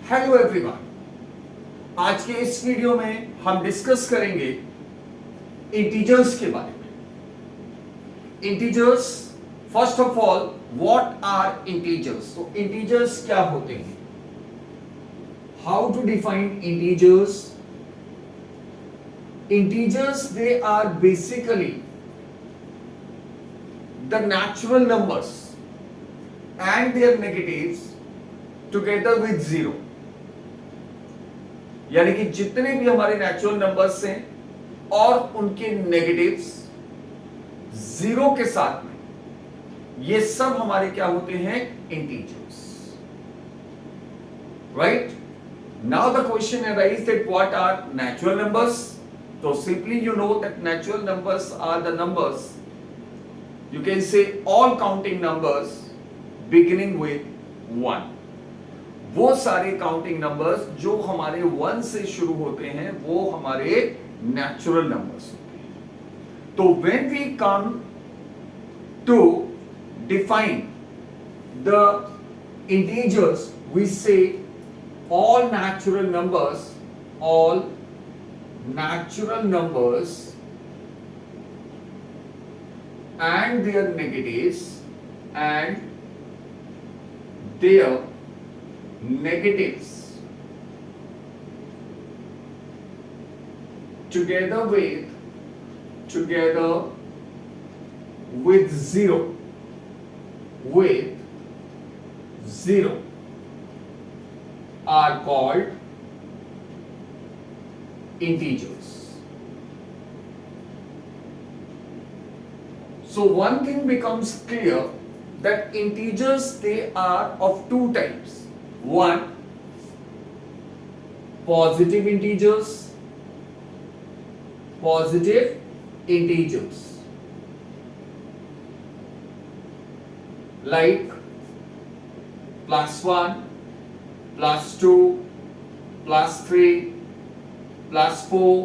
Hello everyone, आज के इस वीडियो में हम डिस्कस करेंगे इंटीजर्स के बारे में। Integers, first of all what are integers. तो इंटीजर्स क्या होते हैं, how to define integers. Integers they are basically the natural numbers and their negatives together with zero। यानी कि जितने भी हमारे नेचुरल नंबर्स हैं और उनके नेगेटिव्स जीरो के साथ में, ये सब हमारे क्या होते हैं, integers. Right now the question arise that what are natural numbers. तो simply you know that natural numbers are the numbers, you can say all counting numbers beginning with one. वो सारे काउंटिंग नंबर्स जो हमारे one से शुरू होते हैं वो हमारे नेचुरल नंबर्स होते हैं। तो when we come to define the integers we say all natural numbers and their negatives and their negatives together with zero are called integers. So one thing becomes clear that integers, they are of two types. One, positive integers, like +1, +2, +3, +4,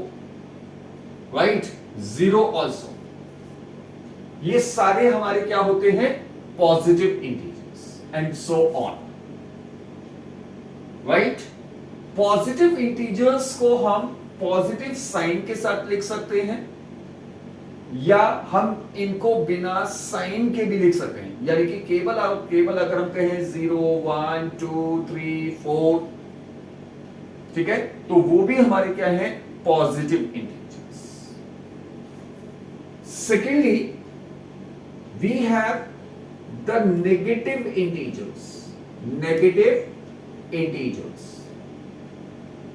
right? 0 also. ये सारे हमारे क्या होते हैं, positive integers and so on. Right, positive integers को हम positive sign के साथ लिख सकते हैं या हम इनको बिना साइन के भी लिख सकते हैं। यानी कि केवल अगर हम कहें 0, 1, 2, 3, 4, ठीक है, तो वो भी हमारे क्या है, positive integers. Secondly we have the negative integers।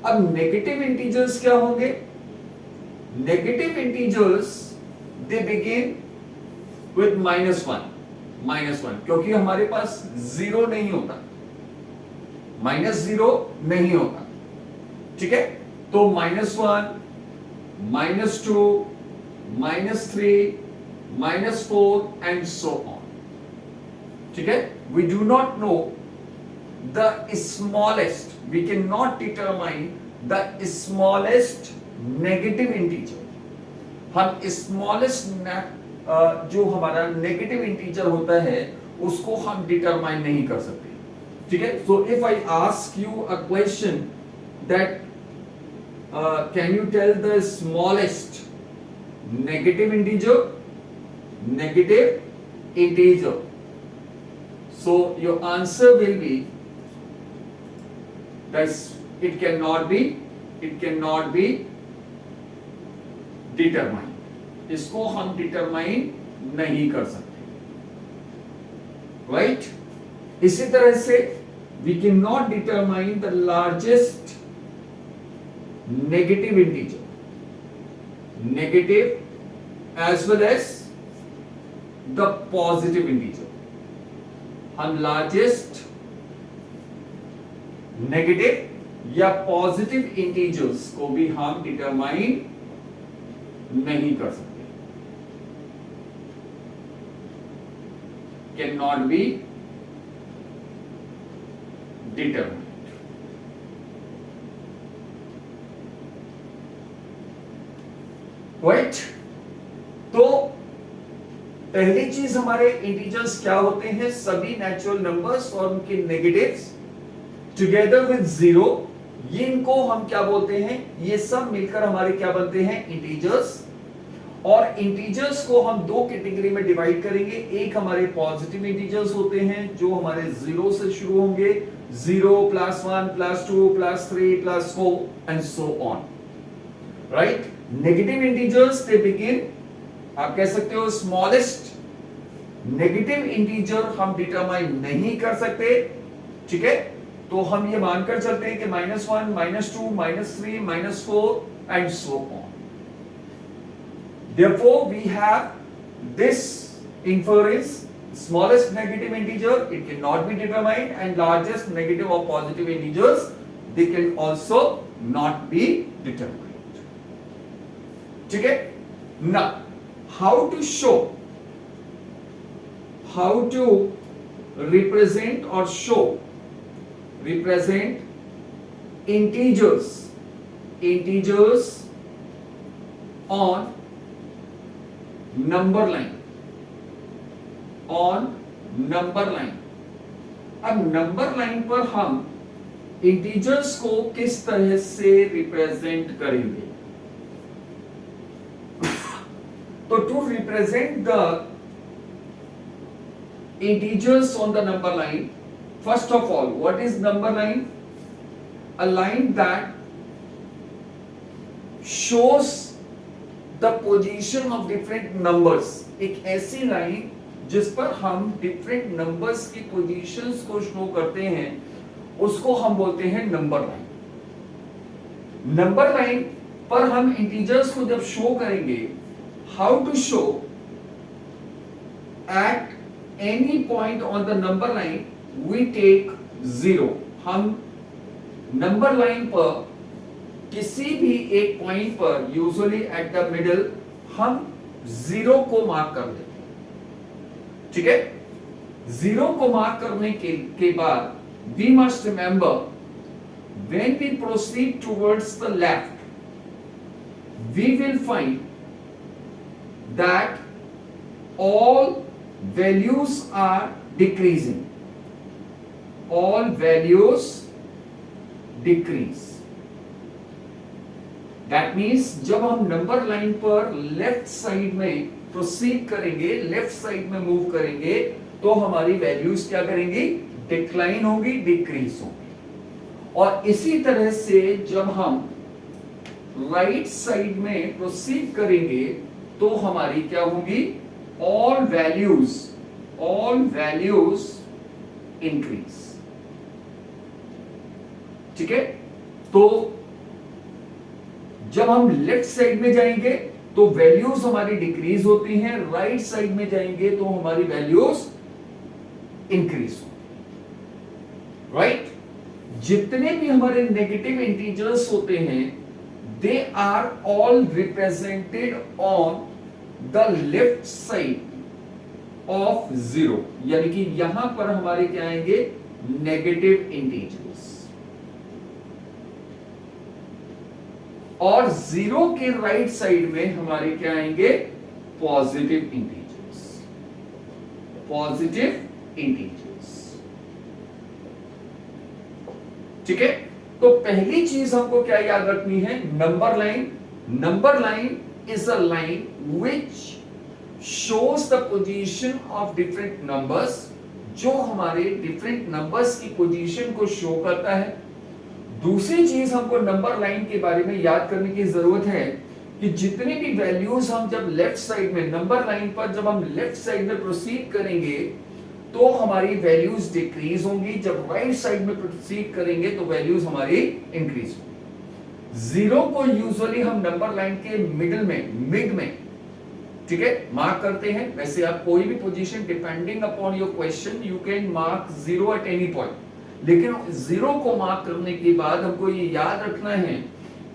अब नेगेटिव इंटीजर्स क्या होंगे, negative integers they begin with -1, क्योंकि हमारे पास जीरो नहीं होता, -0 नहीं होता, ठीक है। तो -1, -2, -3, -4 and so on, ठीक है। We do not know the smallest, we cannot determine the smallest negative integer। हम smallest जो हमारा नेगेटिव इंटीजर होता है उसको हम डिटरमाइन नहीं कर सकते, ठीक है। So if I ask you a question that can you tell the smallest negative integer, so your answer will be that it cannot be determined। इसको हम डिटरमाइन नहीं कर सकते, राइट। इसी तरह से we cannot determine the largest negative integer, as well as the positive integer। हम largest negative या पॉजिटिव इंटीजर्स को भी हम डिटरमाइन नहीं कर सकते, can not be determined. Right, तो पहली चीज हमारे इंटीजर्स क्या होते हैं, सभी नेचुरल नंबर्स और उनके नेगेटिव्स टुगेदर विद 0, ये इनको हम क्या बोलते हैं, ये सब मिलकर हमारे क्या बनते हैं, इंटीजर्स। और इंटीजर्स को हम दो कैटेगरी में डिवाइड करेंगे। एक हमारे पॉजिटिव इंटीजर्स होते हैं जो हमारे 0 से शुरू होंगे, 0 +1 +2 +3 +4 and so on, right. Negative integers they begin, आप कह सकते हो स्मॉलेस्ट नेगेटिव इंटीजर हम डिटरमाइन नहीं कर सकते, ठीक है। तो हम ये मानकर चलते हैं कि -1 -2 -3 -4 and so on. Therefore, we have this inference: smallest negative integer, it cannot be determined, and largest negative or positive integers, they can also not be determined. ठीक है? Now, how to represent or represent integers on number line, अब number line पर हम integers को किस तरह से represent करेंगे? तो to represent the integers on the number line, first of all, what is number line? A line that shows the position of different numbers, एक ऐसी लाइन जिस पर हम डिफरेंट नंबर्स की पोजीशंस को शो करते हैं, उसको हम बोलते हैं नंबर लाइन। नंबर लाइन पर हम इंटीजर्स को जब शो करेंगे, how to show? At any point on the number line we take 0। हम नंबर लाइन पर किसी भी एक पॉइंट पर, यूजुअली एट द मिडल, हम 0 को मार्क कर देते हैं, ठीक है। 0 को मार्क करने के बाद we must remember, when we proceed towards the left, we will find that all values are decreasing, all values decrease. That means जब हम नंबर लाइन पर लेफ्ट साइड में प्रोसीड करेंगे, लेफ्ट साइड में मूव करेंगे, तो हमारी वैल्यूज क्या करेंगी? डिक्लाइन होगी, डिक्रीज होगी। और इसी तरह से जब हम राइट साइड में प्रोसीड करेंगे तो हमारी क्या होगी? ऑल वैल्यूज इंक्रीज, ठीक है। तो जब हम लेफ्ट साइड में जाएंगे तो वैल्यूज हमारी डिक्रीज होती हैं, राइट साइड में जाएंगे तो हमारी वैल्यूज इंक्रीज होती, राइट। जितने भी हमारे नेगेटिव इंटीजर्स होते हैं, they are all represented on the left side of 0, यानी कि यहां पर हमारे क्या आएंगे? Negative integers. और 0 के राइट साइड में हमारे क्या आएंगे? पॉजिटिव इंटीजर्स, पॉजिटिव इंटीजर्स, ठीक है। तो पहली चीज हमको क्या याद रखनी है? Number line. Number line is a line which shows the position of different numbers, जो हमारे different numbers की position को show करता है। दूसरी चीज हमको नंबर लाइन के बारे में याद करने की जरूरत है कि जितनी भी वैल्यूज हम जब लेफ्ट साइड में, नंबर लाइन पर जब हम लेफ्ट साइड में प्रोसीड करेंगे तो हमारी वैल्यूज डिक्रीज होंगी, जब राइट साइड में प्रोसीड करेंगे तो वैल्यूज हमारी इंक्रीज होंगी। 0 को यूजुअली हम नंबर लाइन के मिड में, ठीक है, मार्क करते हैं। वैसे आप कोई भी position, depending upon your question, you can mark 0 eight any point. लेकिन 0 को मार्क करने के बाद हमको ये याद रखना है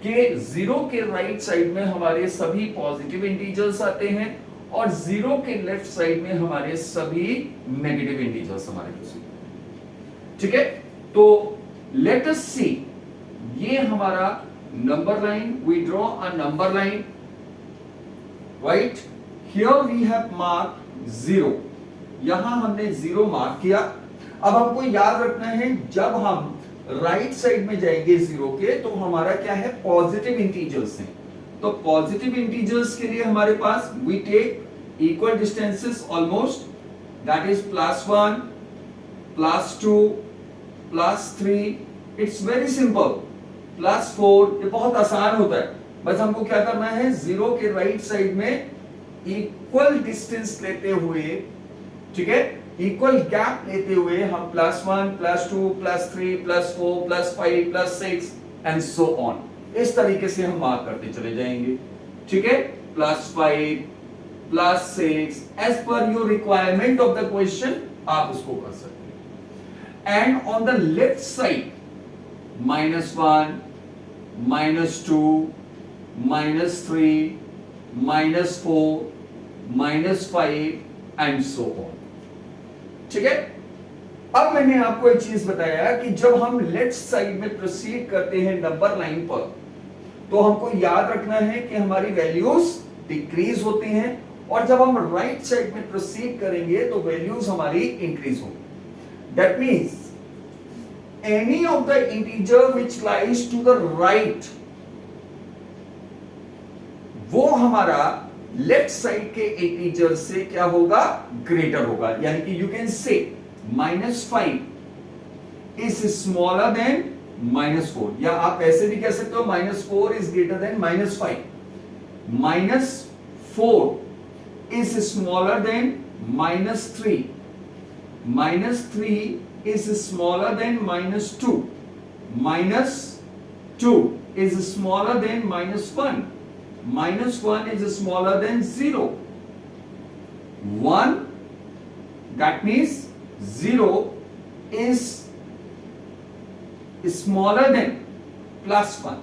कि 0 के राइट साइड में हमारे सभी पॉजिटिव इंटीजर्स आते हैं और 0 के लेफ्ट साइड में हमारे सभी नेगेटिव इंटीजर्स हमारे पास, ठीक है। तो लेट अस सी, ये हमारा number line, we draw a number line, right? Here we have marked 0, यहां हमने 0 मार्क किया। अब हमको याद रखना है, जब हम राइट साइड में जाएंगे जीरो के तो हमारा क्या है, पॉजिटिव इंटीजर्स हैं। तो पॉजिटिव इंटीजर्स के लिए हमारे पास we take equal distances almost, that is +1 +2 +3, it's very simple, +4, ये बहुत आसान होता है। बस हमको क्या करना है, जीरो के राइट साइड में इक्वल डिस्टेंस लेते हुए, ठीक है, इक्वल गैप लेते हुए हम +1 +2 +3 +4 +5 +6 एंड सो ऑन, इस तरीके से हम मार्क करते चले जाएंगे, ठीक है। +5 +6 as per your requirement of the question आप उसको कर सकते हैं। And on the left side -1 -2 -3 -4 -5 and so on, ठीक है। अब मैंने आपको एक चीज बताया कि जब हम लेफ्ट साइड में प्रोसीड करते हैं नंबर लाइन पर, तो हमको याद रखना है कि हमारी वैल्यूज डिक्रीज होती हैं, और जब हम राइट साइड में प्रोसीड करेंगे तो वैल्यूज हमारी इंक्रीज होंगी। That means any of the integer which lies to the right, वो हमारा लेफ्ट साइड के इंटीजर से क्या होगा, ग्रेटर होगा। यानी कि यू कैन से -5 इज स्मॉलर देन -4, या आप ऐसे भी कह सकते हो -4 is greater than -5, -4 is smaller than -3, -3 is smaller than -2, -2 is smaller than -1, -1 is smaller than 0, 1, that means 0 is smaller than +1,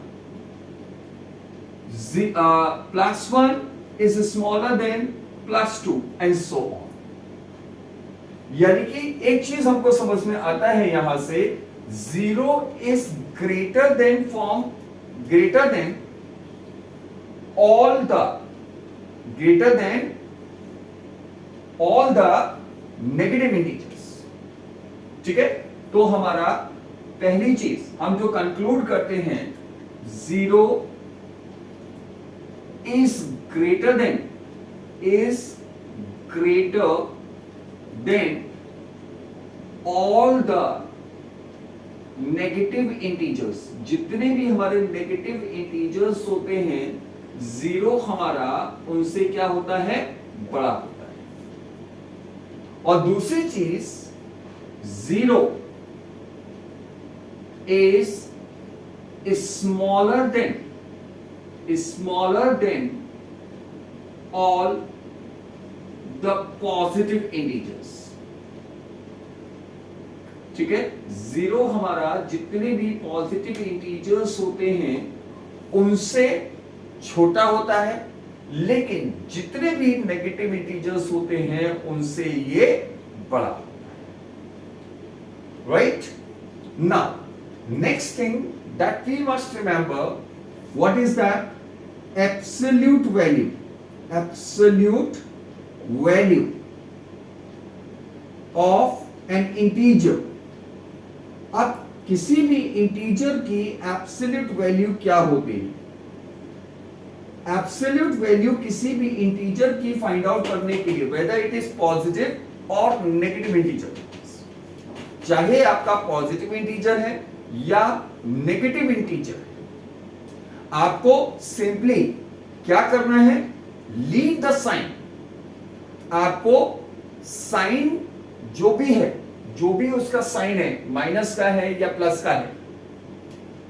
+1 is smaller than +2 and so on। यानी कि एक चीज हमको समझ में आता है यहां से, 0 is greater than all the negative integers, ठीक है। तो हमारा पहली चीज हम जो कंक्लूड करते हैं, 0 is greater than all the negative integers, जितने भी हमारे नेगेटिव इंटीजर्स होते हैं, 0 हमारा उनसे क्या होता है, बड़ा होता है। और दूसरी चीज, 0 is smaller than all the positive integers, ठीक है। 0 हमारा जितने भी पॉजिटिव इंटीजर्स होते हैं उनसे छोटा होता है, लेकिन जितने भी नेगेटिव इंटीजर्स होते हैं उनसे ये बड़ा होता है, right. Now next thing that we must remember, what is that, absolute value of an integer. अब किसी भी इंटीजर की एब्सोल्यूट वैल्यू क्या होती है, एब्सोल्यूट वैल्यू किसी भी इंटीजर की फाइंड आउट करने के लिए, वेदर इट इज पॉजिटिव और नेगेटिव इंटीजर, चाहे आपका पॉजिटिव इंटीजर है या नेगेटिव इंटीजर है, आपको सिंपली क्या करना है, लीव द साइन। आपको साइन जो भी उसका साइन है, माइनस का है या प्लस का है,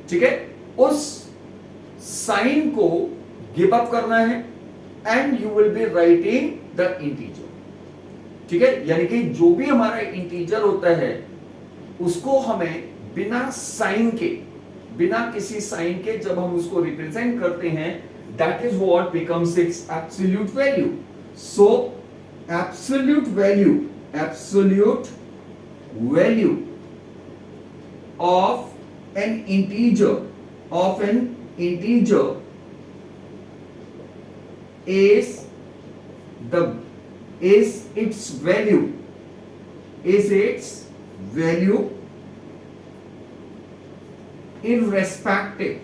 ठीक है, उस साइन को गिव अप करना है and you will be writing the integer, ठीक है। यानी कि जो भी हमारा इंटीजर होता है उसको हमें बिना किसी साइन के जब हम उसको रिप्रेजेंट करते हैं, that is what becomes it's absolute value. So absolute value of an integer is its value irrespective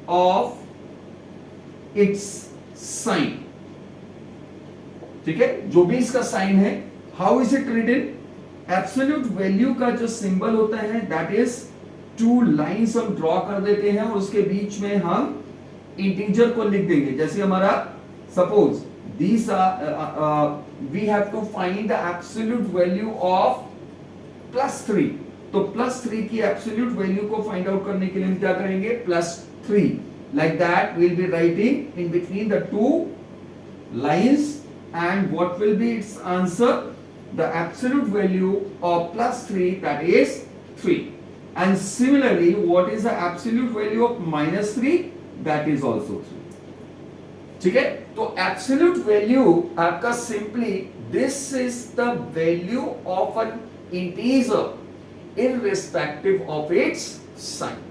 of its sign. ठीक है, जो भी इसका साइन है, how is it written? Absolute value का जो सिंबल होता है दैट इज टू लाइंस हम ड्रॉ कर देते हैं और उसके बीच में हम इंटीजर को लिख देंगे. जैसे हमारा suppose these we have to find the absolute value of +3. तो +3 की एब्सोल्यूट वैल्यू को फाइंड आउट करने के लिए हम क्या करेंगे? +3. Like that we'll be writing in between the two lines, and what will be its answer? The absolute value of +3, that is 3. And similarly, what is the absolute value of -3? That is also 3. ठीक है, तो absolute value आपका simply this is the value of an integer irrespective of its sign.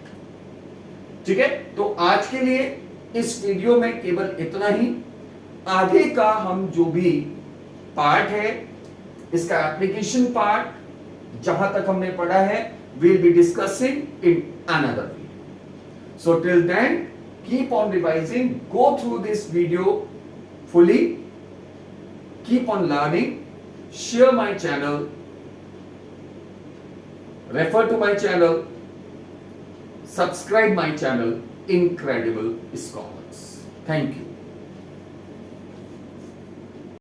ठीक है, तो आज के लिए इस वीडियो में केवल इतना ही. आगे का हम जो भी पार्ट है, इसका एप्लीकेशन पार्ट जहां तक हमने पढ़ा है, we'll be discussing in another video. So till then, keep on revising, go through this video fully, keep on learning, share my channel, refer to my channel, subscribe my channel, Incredible Scholars. Thank you.